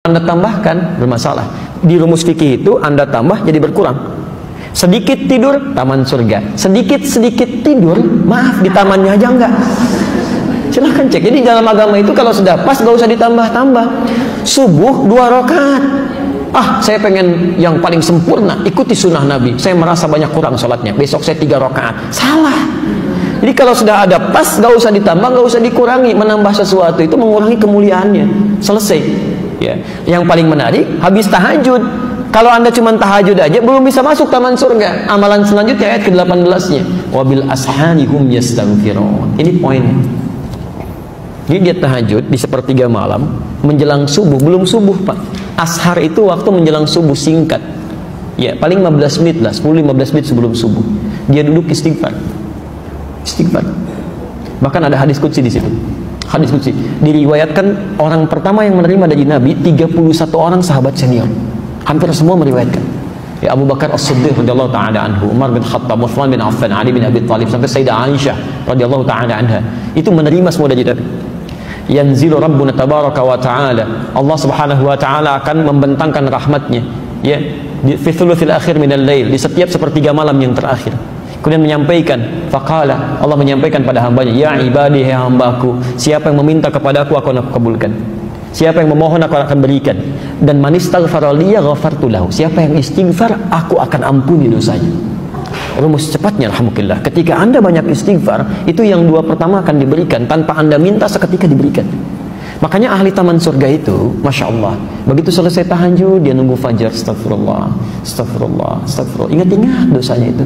Anda tambahkan bermasalah. Di rumus fikih itu Anda tambah jadi berkurang. Sedikit tidur taman surga, sedikit tidur maaf di tamannya aja enggak. Silahkan cek. Jadi dalam agama itu kalau sudah pas gak usah ditambah-tambah. Subuh 2 rakaat. Saya pengen yang paling sempurna, ikuti sunnah Nabi. Saya merasa banyak kurang sholatnya, besok saya 3 rakaat. Salah. Jadi kalau sudah ada pas, gak usah ditambah, gak usah dikurangi. Menambah sesuatu itu mengurangi kemuliaannya. Selesai. Ya. Yang paling menarik, habis tahajud. Kalau Anda cuma tahajud aja, belum bisa masuk taman surga. Amalan selanjutnya ayat ke-18-nya. Wabil ashari hum yastaghfirun. Ini poinnya. Jadi dia tahajud di sepertiga malam, menjelang subuh. Belum subuh, Pak. Ashar itu waktu menjelang subuh singkat. Ya, paling 15 menit lah, 10-15 menit sebelum subuh. Dia duduk istighfar. Istighfar. Bahkan ada hadis qudsi di situ. Hadis qudsi diriwayatkan orang pertama yang menerima dari Nabi 31 orang sahabat senior. Hampir semua meriwayatkan. Ya, Abu Bakar As-Siddiq radhiyallahu taala anhu, Umar bin Khattab, Utsman bin Affan, Ali bin Abi Thalib sampai Sayyidah Aisyah radhiyallahu taala anha. Itu menerima semua dari Nabi. Yanzilu Rabbuna tabaraka wa ta'ala. Allah Subhanahu wa ta'ala akan membentangkan rahmatnya, ya, di thuluthil akhir minal lail, di setiap sepertiga malam yang terakhir. Kemudian menyampaikan, faqala, Allah menyampaikan pada hambanya, ya ibadi, hai hambaku, siapa yang meminta kepadaku akan aku kabulkan, siapa yang memohon aku akan berikan, dan man istaghfara li ghafartu lahu, siapa yang istighfar aku akan ampuni dosanya. Rumus cepatnya alhamdulillah, ketika Anda banyak istighfar, itu yang 2 pertama akan diberikan tanpa Anda minta, seketika diberikan. Makanya ahli taman surga itu, Masya Allah, begitu selesai tahajud, dia nunggu fajar, astagfirullah, astagfirullah, astagfirullah, ingat-ingat dosanya itu.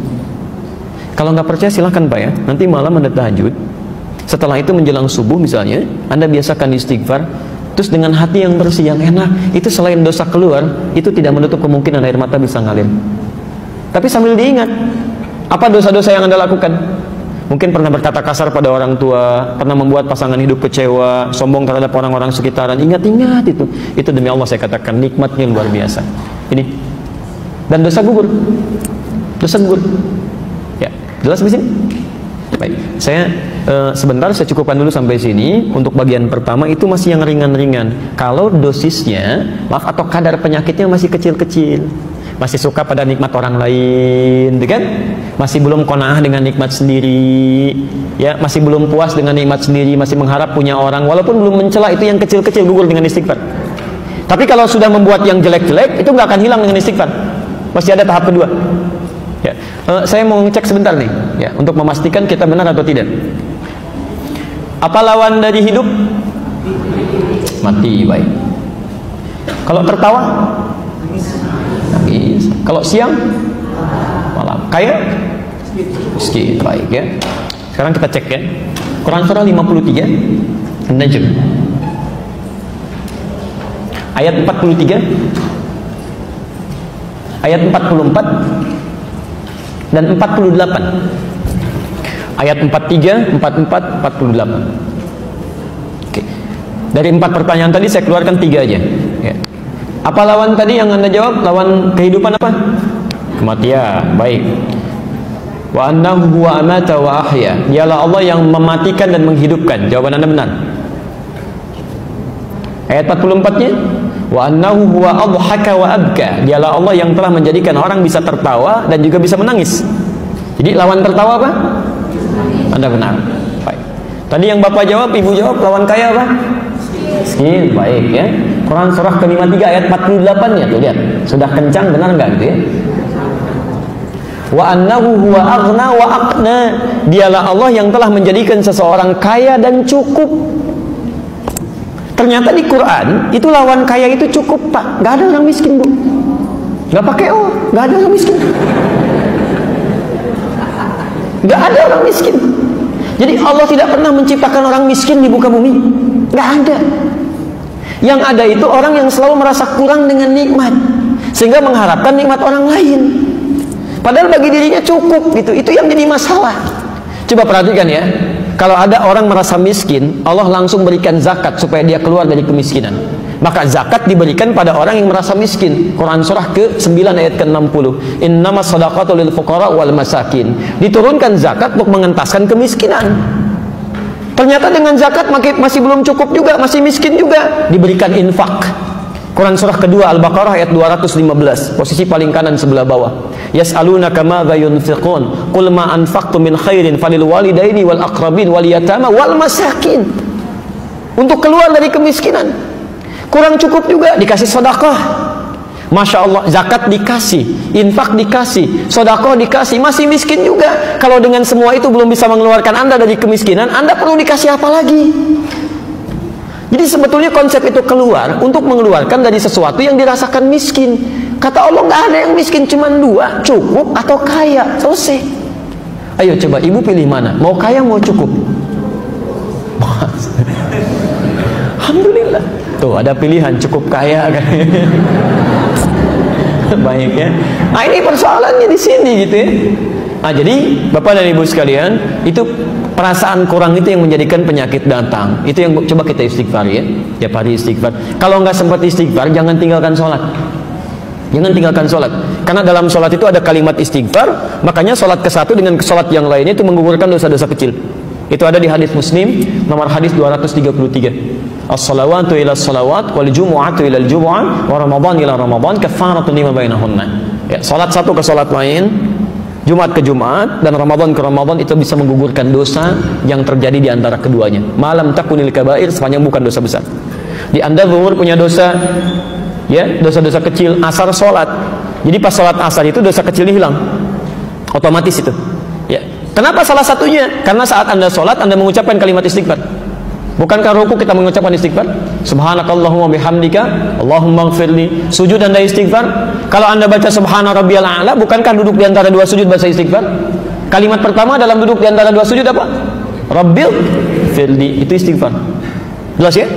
Kalau nggak percaya silahkan Pak ya, nanti malam Anda tahajud, setelah itu menjelang subuh misalnya, Anda biasakan istighfar, terus dengan hati yang bersih, yang enak, itu selain dosa keluar, itu tidak menutup kemungkinan air mata bisa ngalir. Tapi sambil diingat, apa dosa-dosa yang Anda lakukan? Mungkin pernah berkata kasar pada orang tua, pernah membuat pasangan hidup kecewa, sombong terhadap orang-orang sekitaran. Ingat-ingat itu. Itu demi Allah saya katakan, nikmatnya luar biasa. Ini. Dan dosa gugur. Dosa gugur. Ya, jelas di sini? Baik. Saya sebentar saya cukupkan dulu sampai sini. Untuk bagian pertama itu masih yang ringan-ringan. Kalau dosisnya, maaf, atau kadar penyakitnya masih kecil-kecil. Masih suka pada nikmat orang lain, kan? Masih belum qanaah dengan nikmat sendiri, ya, masih belum puas dengan nikmat sendiri, masih mengharap punya orang, walaupun belum mencela, itu yang kecil-kecil gugur dengan istighfar. Tapi kalau sudah membuat yang jelek-jelek, itu nggak akan hilang dengan istighfar. Masih ada tahap kedua. Ya. Saya mau ngecek sebentar nih, ya, untuk memastikan kita benar atau tidak. Apa lawan dari hidup? Mati. Baik. Kalau tertawa? Nangis. Kalau siang? Malam. Kaya? Miskin. Baik ya. Sekarang kita cek ya. Quran surah 53 An-Najm ayat 43, ayat 44 dan 48. Ayat 43, 44, 48. Oke. Dari 4 pertanyaan tadi saya keluarkan 3 aja ya. Apa lawan tadi yang Anda jawab? Lawan kehidupan apa? Kematian. Baik. Wa annahu huwa amata wa ahya. Dialah Allah yang mematikan dan menghidupkan. Jawaban Anda benar. Ayat 44-nya, wa annahu huwa adhaka wa abka. Dialah Allah yang telah menjadikan orang bisa tertawa dan juga bisa menangis. Jadi lawan tertawa apa? Anda benar. Baik. Tadi yang Bapak jawab, Ibu jawab, lawan kaya apa? Miskin. Baik ya. Quran surah ke-53 ayat 48-nya tuh lihat. Sudah kencang, benar enggak gitu ya? Wa annahu huwa aghna wa aqna. Dialah Allah yang telah menjadikan seseorang kaya dan cukup. Ternyata di Quran itu lawan kaya itu cukup, Pak. Enggak ada orang miskin, Bu. Enggak pakai enggak ada orang miskin. Enggak ada orang miskin. Jadi Allah tidak pernah menciptakan orang miskin di muka bumi. Enggak ada. Yang ada itu orang yang selalu merasa kurang dengan nikmat, sehingga mengharapkan nikmat orang lain. Padahal bagi dirinya cukup gitu. Itu yang jadi masalah. Coba perhatikan ya. Kalau ada orang merasa miskin, Allah langsung berikan zakat supaya dia keluar dari kemiskinan. Maka zakat diberikan pada orang yang merasa miskin. Quran surah ke-9 ayat ke-60. Innamas shadaqatu lil fuqara wal masakin. Diturunkan zakat untuk mengentaskan kemiskinan. Ternyata dengan zakat masih belum cukup juga, masih miskin juga. Diberikan infak. Quran surah kedua Al-Baqarah ayat 215, posisi paling kanan sebelah bawah. Yas'alunaka madza yunfiqun qul ma anfaqtum min khairin falil walidaini wal aqrabin wal yatama wal masakin. Untuk keluar dari kemiskinan. Kurang cukup juga dikasih sedekah. Masya Allah, zakat dikasih, infak dikasih, sedekah dikasih, masih miskin juga. Kalau dengan semua itu belum bisa mengeluarkan Anda dari kemiskinan, Anda perlu dikasih apa lagi? Jadi sebetulnya konsep itu keluar untuk mengeluarkan dari sesuatu yang dirasakan miskin. Kata Allah, nggak ada yang miskin, cuma dua, cukup atau kaya. Selesai. Ayo coba ibu pilih mana? Mau kaya mau cukup? Alhamdulillah. Tuh ada pilihan, cukup kaya kan. Baik ya. Nah ini persoalannya di sini gitu ya. Nah jadi Bapak dan Ibu sekalian, itu perasaan kurang itu yang menjadikan penyakit datang. Itu yang coba kita istighfar ya. Tiap hari istighfar. Kalau nggak sempat istighfar, jangan tinggalkan sholat. Jangan tinggalkan sholat. Karena dalam sholat itu ada kalimat istighfar. Makanya sholat ke satu dengan sholat yang lainnya itu menggugurkan dosa-dosa kecil. Itu ada di hadis Muslim nomor hadis 233. As-salawatu ila salawat wal jumu'atu ila al-jumu'ah wa ramadan ila ramadan kafaratun lima bainahunna. Ya, salat satu ke salat lain, Jumat ke Jumat dan Ramadan ke Ramadan itu bisa menggugurkan dosa yang terjadi di antara keduanya. Malam takunil kabair, sepanjang bukan dosa besar. Di Anda zuhur punya dosa, ya, dosa-dosa kecil, asar salat. Jadi pas salat asar itu dosa kecilnya hilang. Otomatis itu. Ya. Kenapa salah satunya? Karena saat Anda salat Anda mengucapkan kalimat istighfar. Bukankah ruku kita mengucapkan istighfar? Subhanakallahumma bihamdika Allahumma ighfirli. Sujud Anda istighfar. Kalau Anda baca subhana rabbiyal a'la, bukankah duduk di antara dua sujud baca istighfar? Kalimat pertama dalam duduk di antara dua sujud apa? Rabbil firli, itu istighfar. Jelas ya?